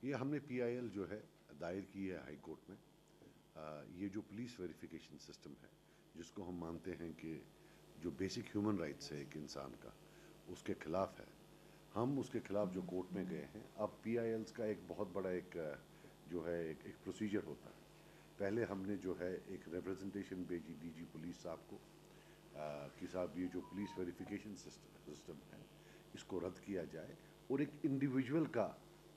یہ ہم نے پی آئی ایل جو ہے دائر کی ہے ہائی کورٹ میں. یہ جو پولیس ویریفیکیشن سسٹم ہے جس کو ہم مانتے ہیں کہ جو بیسک ہیومن رائٹس ہے ایک انسان کا اس کے خلاف ہے. ہم اس کے خلاف جو کورٹ میں گئے ہیں. اب پی آئی ایلز کا ایک بہت بڑا ایک جو ہے ایک پروسیجر ہوتا ہے. پہلے ہم نے جو ہے ایک ریپرزنٹیشن بھیجی ڈی جی پولیس صاحب کو کہ صاحب یہ جو پولیس ویریفیکیشن سسٹم ہے اس کو رد کیا جائے اور ایک انڈیویجول کا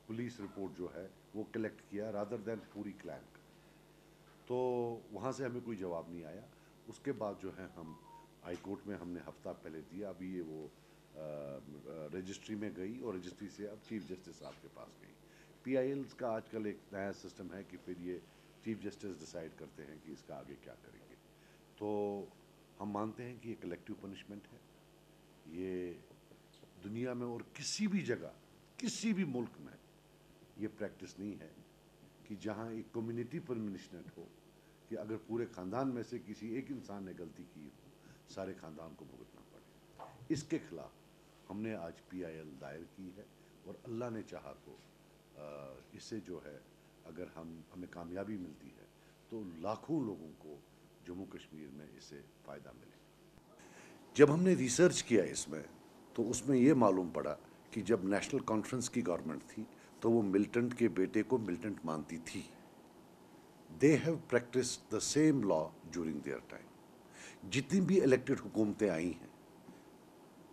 پولیس رپورٹ جو ہے وہ کلیکٹ کیا رادر دین پوری کلین کا. تو وہاں سے ہمیں کوئی جواب نہیں آیا. اس کے بعد جو ہے ہم ہائی کورٹ میں ہم نے ہفتہ پہلے دیا. ابھی یہ وہ رجسٹری میں گئی اور رجسٹری سے اب چیف جسٹس صاحب کے پاس گئی. پی آئی ایلز کا آج کل ایک نیا سسٹم ہے کہ پھر یہ چیف جسٹس ڈیسائیڈ کرتے ہیں کہ اس کا آگے کیا کریں گے. تو ہم مانتے ہیں کہ یہ کلیکٹیو پنشمنٹ ہے. یہ دنیا میں اور کسی بھی جگہ کسی بھی ملک میں یہ پریکٹس نہیں ہے کہ جہاں ایک کمیونٹی پنشمنٹ ہو کہ اگر پورے خاندان میں سے کسی ایک انسان نے غلطی کی ہو سارے خاندان کو بھگتنا پڑے. اس کے خلاف ہم نے آج پی آئی ایل دائر کی ہے اور اللہ نے چاہا تو اس سے جو ہے اگر ہمیں کامیابی ملتی ہے تو لاکھوں لوگوں کو جموں کشمیر میں اس سے فائدہ ملے. جب ہم نے ریسرچ کیا اس میں تو اس میں یہ معلوم پڑا کہ جب نیشنل کانفرنس کی گورنمنٹ تھی تو وہ ملٹنٹ کے بیٹے کو ملٹنٹ مانتی تھی. They have practiced the same law during their time. جتنی بھی الیکٹڈ حکومتیں آئی ہیں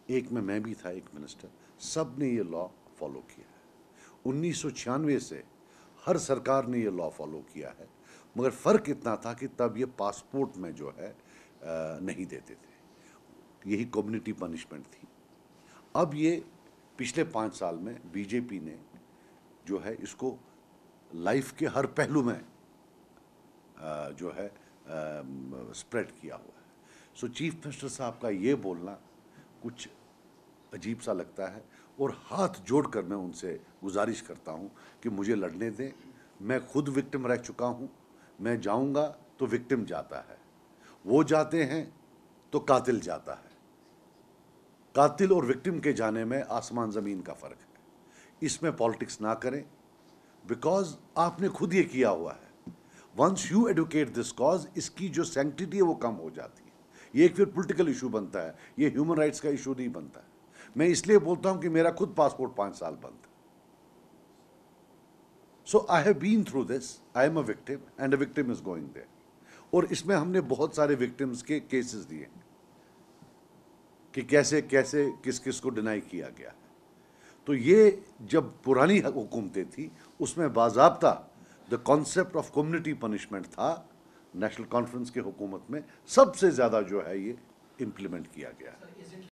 ایک میں بھی تھا ایک منسٹر سب نے یہ لا فالو کیا ہے. 1996 سے ہر سرکار نے یہ لا فالو کیا ہے. مگر فرق اتنا تھا کہ تب یہ پاسپورٹ میں جو ہے نہیں دیتے تھے. یہی کمیونٹی پنشمنٹ تھی. اب یہ پچھلے 5 سال میں بی جے پی نے جو ہے اس کو لائف کے ہر پہلو میں جو ہے اسپریڈ کیا ہوا ہے. سو چیف منسٹر صاحب کا یہ بولنا کچھ عجیب سا لگتا ہے اور ہاتھ جوڑ کر میں ان سے گزارش کرتا ہوں کہ مجھے لڑنے دیں. میں خود وکٹم رہ چکا ہوں. میں جاؤں گا تو وکٹم جاتا ہے, وہ جاتے ہیں تو قاتل جاتا ہے. قاتل اور وکٹم کے جانے میں آسمان زمین کا فرق ہے. اس میں پالیٹکس نہ کریں بیکاز آپ نے خود یہ کیا ہوا ہے. Once you advocate this cause اس کی جو سینکٹیٹی ہے وہ کم ہو جاتی ہے. یہ ایک پھر پولیٹیکل ایشو بنتا ہے, یہ ہیومن رائٹس کا ایشو نہیں بنتا ہے. میں اس لیے بولتا ہوں کہ میرا خود پاسپورٹ 5 سال بند ہے. So I have been through this. I am a victim and a victim is going there. اور اس میں ہم نے بہت سارے وکٹمز کے کیسز دیے کہ کیسے کیسے کس کس کو ڈینائی کیا گیا. تو یہ جب پرانی حکومتیں تھیں اس میں باضابطہ the concept of community punishment تھا. نیشنل کانفرنس کی حکومت میں سب سے زیادہ جو ہے یہ امپلیمنٹ کیا گیا ہے.